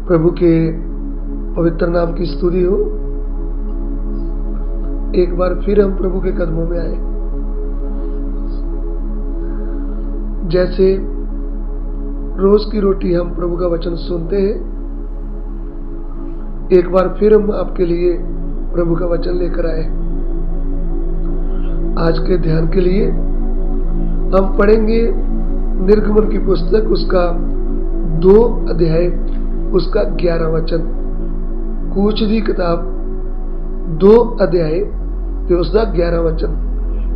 प्रभु के पवित्र नाम की स्तुति हो। एक बार फिर हम प्रभु के कदमों में आए। जैसे रोज की रोटी हम प्रभु का वचन सुनते हैं, एक बार फिर हम आपके लिए प्रभु का वचन लेकर आए। आज के ध्यान के लिए हम पढ़ेंगे निर्गमन की पुस्तक, उसका 2 अध्याय, उसका 11 वचन। कूच दी किताब 2 अध्याय ते उसका 11 वचन।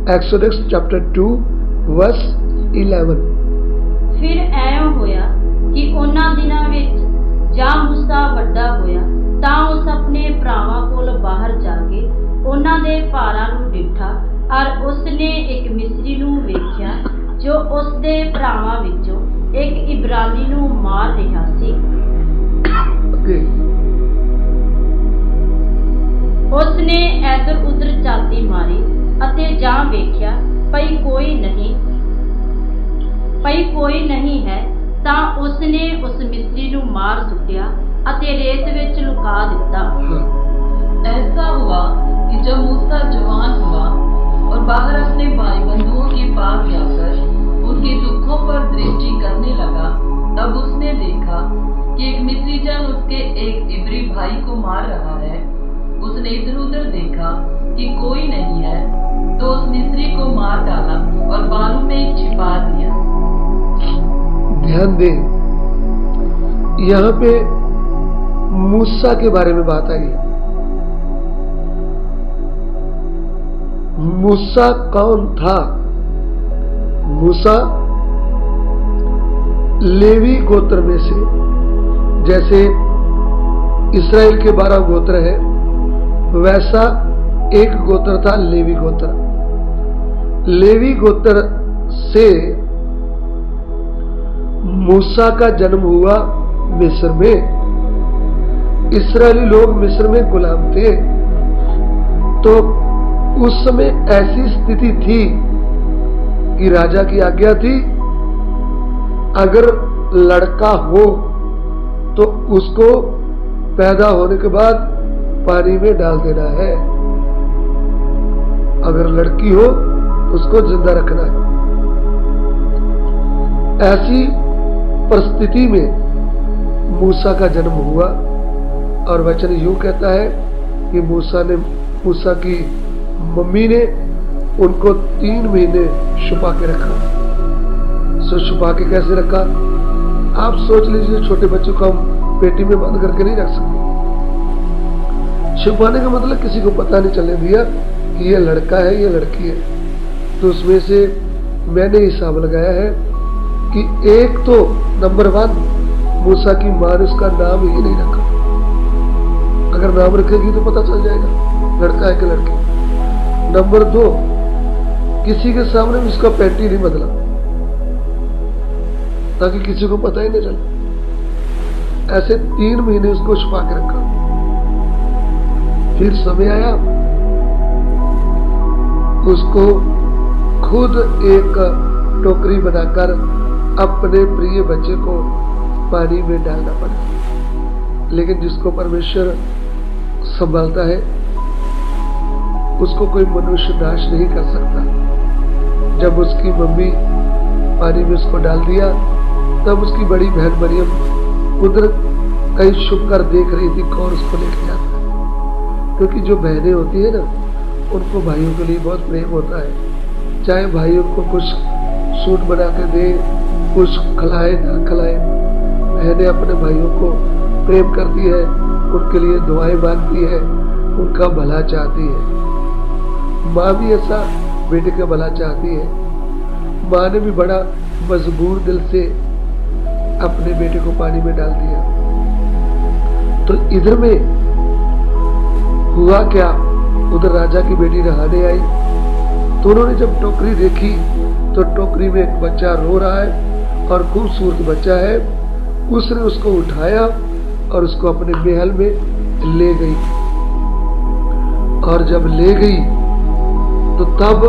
Exodus chapter 2 verse 11। फिर ऐ होया कि उन्हां दिनां विच जां मूसा वड्डा होया तां उस अपने भरावां कोल बाहर जाके उन्हां दे भारां नूं डिठा, अर उसने एक मिस्री नूं वेख्या जो उस दे भरावां विचों एक इब्रानी नूं मार रिहा सी। उसने इधर उधर झाती मारी अते जां वेख्या पई कोई नहीं है, तां उसने उस मिस्री नूं मार सुट्टिया अते रेत विच लुका दिता। ऐसा हुआ कि जब मूसा जवान हुआ और बाहर अपने भाई बंधुओं के पास जाकर उनके दुखों पर दृष्टि करने लगा, तब उसने देखा कि एक मिस्री जन उसके एक इब्री भाई को मार रहा है। उसने इधर उधर देखा कि कोई नहीं है, तो उस मिस्री को मार डाला और बालू में छिपा दिया। ध्यान दें, यहाँ पे मूसा के बारे में बात आई है। मूसा कौन था? मूसा लेवी गोत्र में से, जैसे इस्राएल के 12 गोत्र है, वैसा एक गोत्र था लेवी गोत्र। लेवी गोत्र से मूसा का जन्म हुआ मिस्र में। इस्राएली लोग मिस्र में गुलाम थे, तो उस समय ऐसी स्थिति थी कि राजा की आज्ञा थी, अगर लड़का हो तो उसको पैदा होने के बाद पानी में डाल देना है, अगर लड़की हो तो उसको जिंदा रखना है। ऐसी परिस्थिति में मूसा का जन्म हुआ, और वचन यूं कहता है कि मूसा की मम्मी ने उनको 3 महीने छुपा के रखा। छुपा के कैसे रखा? आप सोच लीजिए, छोटे बच्चों को हम पेटी में बंद करके नहीं रख सकते। छुपाने का मतलब किसी को पता नहीं चलने दिया कि ये लड़का है, ये लड़की है। तो उसमें से मैंने हिसाब लगाया है कि एक तो नंबर 1, मूसा की मां ने उसका नाम ही नहीं रखा। अगर नाम रखेगी तो पता चल जाएगा लड़का है कि लड़की। नंबर 2, किसी के सामने भी उसका पैंटी नहीं बदला, ताकि किसी को पता ही नहीं चले। ऐसे 3 महीने उसको छुपा के रखा। फिर समय आया, उसको खुद एक टोकरी बनाकर अपने प्रिय बच्चे को पानी में डालना पड़ा। लेकिन जिसको परमेश्वर संभालता है, उसको कोई मनुष्य नाश नहीं कर सकता। जब उसकी मम्मी पानी में उसको डाल दिया, तब उसकी बड़ी बहन मरियम उधर कहीं छुप कर देख रही थी कौन उसको लेके जाता है। क्योंकि जो बहनें होती है ना, उनको भाइयों के लिए बहुत प्रेम होता है। चाहे भाइयों को कुछ सूट बना के दे, कुछ खिलाए ना खिलाए, बहनें अपने भाइयों को प्रेम करती है, उनके लिए दुआएं मांगती है, उनका भला चाहती है। माँ भी ऐसा बेटे का भला चाहती है। माँ ने भी बड़ा मजबूर दिल से अपने बेटे को पानी में डाल दिया। तो इधर में हुआ क्या, उधर राजा की बेटी नहाने आई, तो उन्होंने जब टोकरी देखी तो टोकरी में एक बच्चा रो रहा है और खूबसूरत बच्चा है। उसने उसको उठाया और उसको अपने महल में ले गई। और जब ले गई तो तब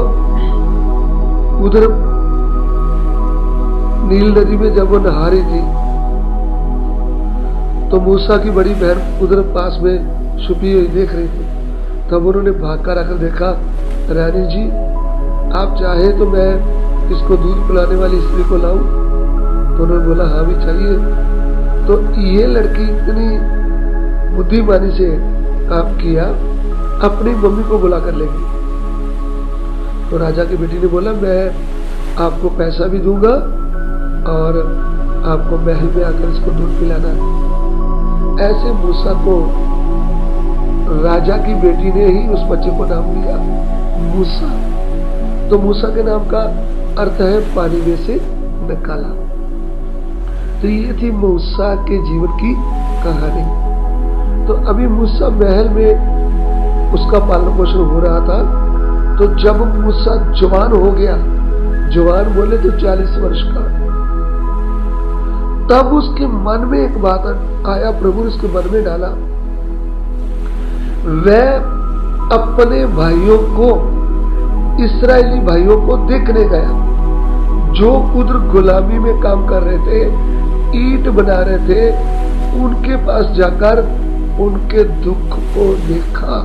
उधर नील नदी में जब वो नहा रही थी, तो मूसा की बड़ी बहन उधर पास में छुपी हुई देख रही थी। तब उन्होंने भाग कर आकर देखा, रानी जी आप चाहे तो मैं इसको दूध पिलाने वाली स्त्री को लाऊं? तो उन्होंने बोला हाँ भी चाहिए। तो ये लड़की इतनी बुद्धिमानी से काम किया, अपनी मम्मी को बुला कर लेगी। तो राजा की बेटी ने बोला मैं आपको पैसा भी दूंगा और आपको महल में आकर इसको दूध पिलाना। ऐसे मूसा को राजा की बेटी ने ही उस बच्चे को नाम दिया मूसा। तो मूसा के नाम का अर्थ है पानी में से निकाला। तो ये थी मूसा के जीवन की कहानी। तो अभी मूसा महल में उसका पालन पोषण हो रहा था। तो जब मूसा जवान हो गया, जवान बोले तो 40 वर्ष का, तब उसके मन में एक बात आया, प्रभु ने उसके मन में डाला। वह अपने भाइयों को, इस्राएली भाइयों को देखने गया जो उधर गुलामी में काम कर रहे थे, ईंट बना रहे थे। उनके पास जाकर उनके दुख को देखा।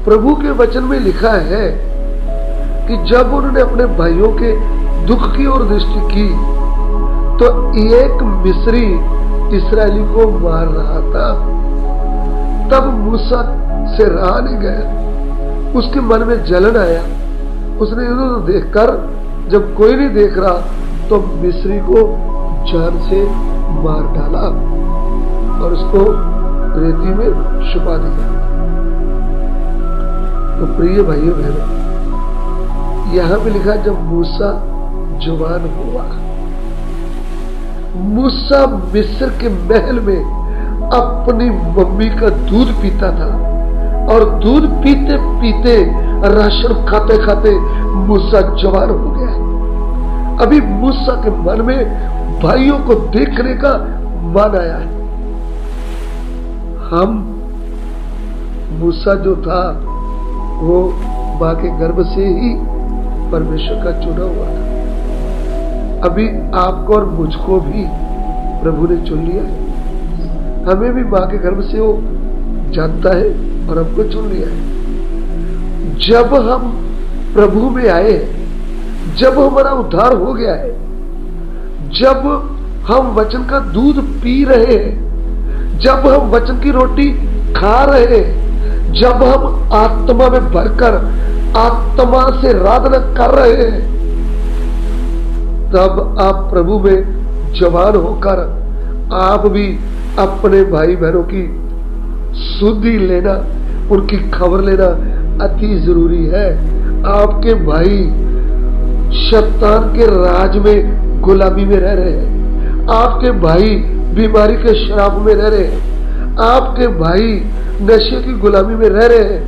प्रभु के वचन में लिखा है कि जब उन्होंने अपने भाइयों के दुख की ओर दृष्टि की तो एक मिस्री इस्राएली को मार रहा था। तब मूसा से रहा नहीं गया, उसके मन में जलन आया। उसने इधर देखकर जब कोई नहीं देख रहा तो मिस्री को जान से मार डाला और उसको रेती में छुपा दिया। तो प्रिय भाइयों बहनों, यहां पे लिखा जब मूसा जवान हुआ, मूसा मिस्र के महल में अपनी मम्मी का दूध पीता था और दूध पीते पीते, राशन खाते खाते मूसा जवान हो गया। अभी मूसा के मन में भाइयों को देखने का मन आया है। हम मूसा जो था वो मां के गर्भ से ही परमेश्वर का चुना हुआ था। अभी आपको और मुझको भी प्रभु ने चुन लिया है। हमें भी मां के गर्भ से वो जानता है और हमको चुन लिया है। जब हम प्रभु में आए, जब हमारा उद्धार हो गया है, जब हम वचन का दूध पी रहे हैं, जब हम वचन की रोटी खा रहे हैं, जब हम आत्मा में भरकर आत्मा से आराधना कर रहे हैं, तब आप प्रभु में जवान होकर आप भी अपने भाई बहनों की सुधि लेना, उनकी खबर लेना अति जरूरी है। आपके भाई शैतान के राज में गुलामी में रह रहे हैं, आपके भाई बीमारी के श्राप में रह रहे हैं, आपके भाई नशे की गुलामी में रह रहे हैं।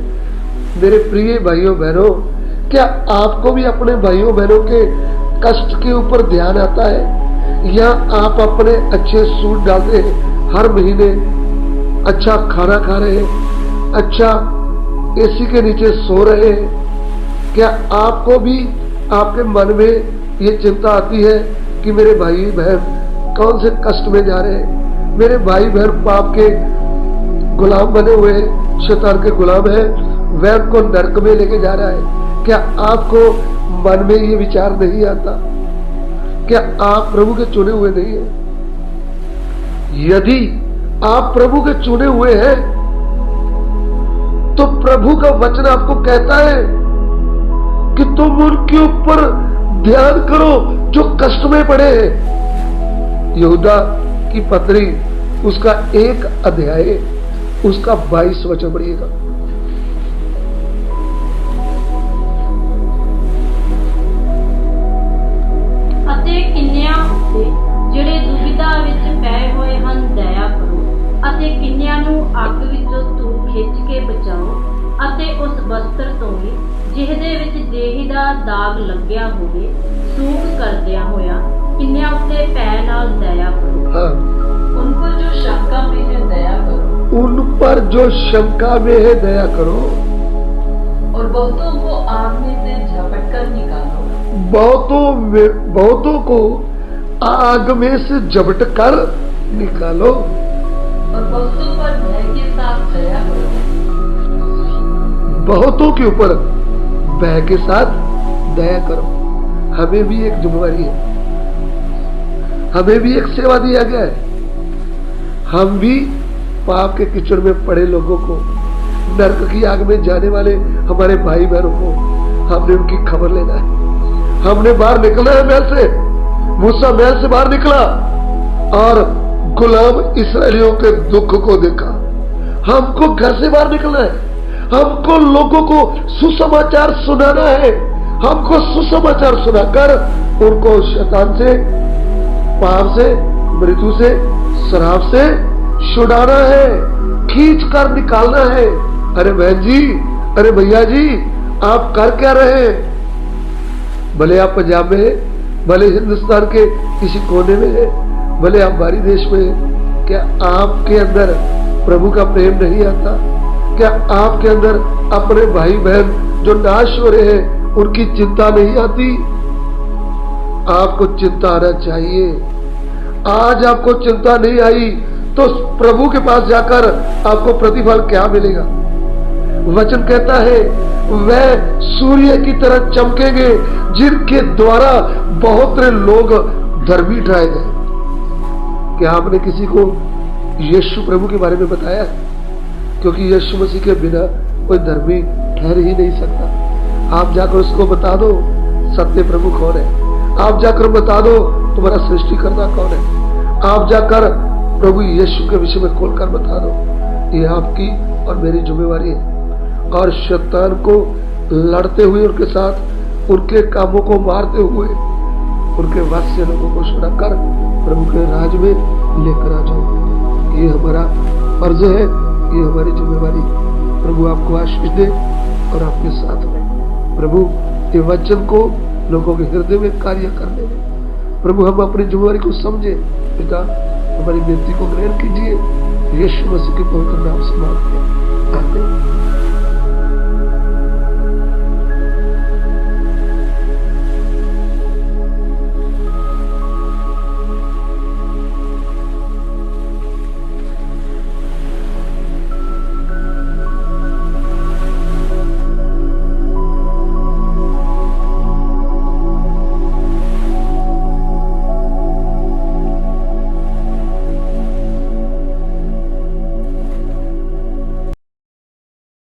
मेरे प्रिय भाइयों बहनों, क्या आपको भी अपने भाइयों बहनों के कष्ट के ऊपर ध्यान आता है? या आप अपने अच्छे सूट डालते हैं, हर महीने अच्छा खाना खा रहे हैं, अच्छा एसी के नीचे सो रहे हैं? क्या आपको भी आपके मन में ये चिंता आती है कि मेरे भाई बहन कौन से कष्ट में जा रहे हैं, मेरे भाई बहन पाप के गुलाम बने हुए, शैतान के गुलाम है, वह उनको नरक में लेके जा रहा है? क्या आपको मन में ये विचार नहीं आता? क्या आप प्रभु के चुने हुए नहीं हैं? यदि आप प्रभु के चुने हुए हैं तो प्रभु का वचन आपको कहता है कि तुम उनके ऊपर ध्यान करो जो कष्ट में पड़े हैं। यहूदा की पत्री उसका 1 अध्याय उसका 22 वचन पढ़िएगा। ਅਤੇ ਕਿੰਨਿਆਂ ਉੱਤੇ ਜਿਹੜੇ ਦੁਬਿਧਾ ਵਿੱਚ ਪਏ ਹੋਏ ਹਨ ਦਇਆ ਕਰੋ, ਅਤੇ ਕਿੰਨਿਆਂ ਨੂੰ ਅੱਗ ਵਿੱਚੋਂ ਧੂੜ ਖਿੱਚ ਕੇ ਬਚਾਓ, ਅਤੇ ਉਸ ਵਸਤਰ ਤੋਂ ਵੀ ਜਿਹਦੇ ਵਿੱਚ ਦੇਹੀ ਦਾ ਦਾਗ ਲੱਗਿਆ ਹੋਵੇ ਸੂਖ ਕਰਦਿਆਂ ਹੋਇਆ ਕਿੰਨਿਆਂ ਉੱਤੇ ਪੈ ਨਾਲ ਦਇਆ ਕਰੋ। उन पर जो शंका में है दया करो, उन पर जो शंका में है दया करो, और बहुतों को आग में से झपट कर निकालो। बहुतों को आग में से झपट कर निकालो और बहुतों पर भय के साथ दया करो। बहुतों के ऊपर भय के साथ दया करो। हमें भी एक जिम्मेवारी है, हमें भी एक सेवा दिया गया है। हम भी पाप के कीचड़ में पड़े लोगों को, नरक की आग में जाने वाले हमारे भाई बहनों को हमने उनकी खबर लेना है। हमने बाहर निकलना है महल से। मूसा महल से बाहर निकला और गुलाम इस्राएलियों के दुख को देखा। हमको घर से बाहर निकलना है, हमको लोगों को सुसमाचार सुनाना है। हमको सुसमाचार सुनाकर उनको शैतान से, पाप से, मृत्यु से, शराब से छुड़ाना है, खींच कर निकालना है। अरे बहन जी, अरे भैया जी, आप कर क्या रहे हैं? भले आप पंजाब में हैं, भले हिंदुस्तान के किसी कोने में हैं, भले आप बाहरी देश में हैं, क्या आपके अंदर प्रभु का प्रेम नहीं आता? क्या आपके अंदर अपने भाई बहन जो नाश हो रहे हैं उनकी चिंता नहीं आती? आपको चिंता आना चाहिए। आज आपको चिंता नहीं आई तो प्रभु के पास जाकर आपको प्रतिफल क्या मिलेगा? वचन कहता है वह सूर्य की तरह चमकेंगे जिनके द्वारा बहुत लोग धर्मी ठहराए गए। क्या आपने किसी को यीशु प्रभु के बारे में बताया? क्योंकि यीशु मसीह के बिना कोई धर्मी ठहर ही नहीं सकता। आप जाकर उसको बता दो सत्य प्रभु कौन है। आप जाकर बता दो तुम्हारा सृष्टिकर्ता कौन है। आप जाकर प्रभु यीशु के विषय में खोलकर बता दो। ये आपकी और मेरी जिम्मेवारी है। और शैतान को लड़ते हुए उनके साथ, उनके कामों को मारते हुए, उनके वश से लोगों को छुड़ाकर प्रभु के राज में लेकर आ जाओ। ये हमारा फर्ज है, ये हमारी जिम्मेवारी। प्रभु आपको आशीष दे और आपके साथ में। प्रभु ये वचन को लोगों के हृदय में कार्य करने में प्रभु हम अपनी जिम्मेवारी को समझे। पिता हमारी विनती को ग्रहण कीजिए, यीशु मसीह के पवित्र नाम से मांगते हैं, आमीन।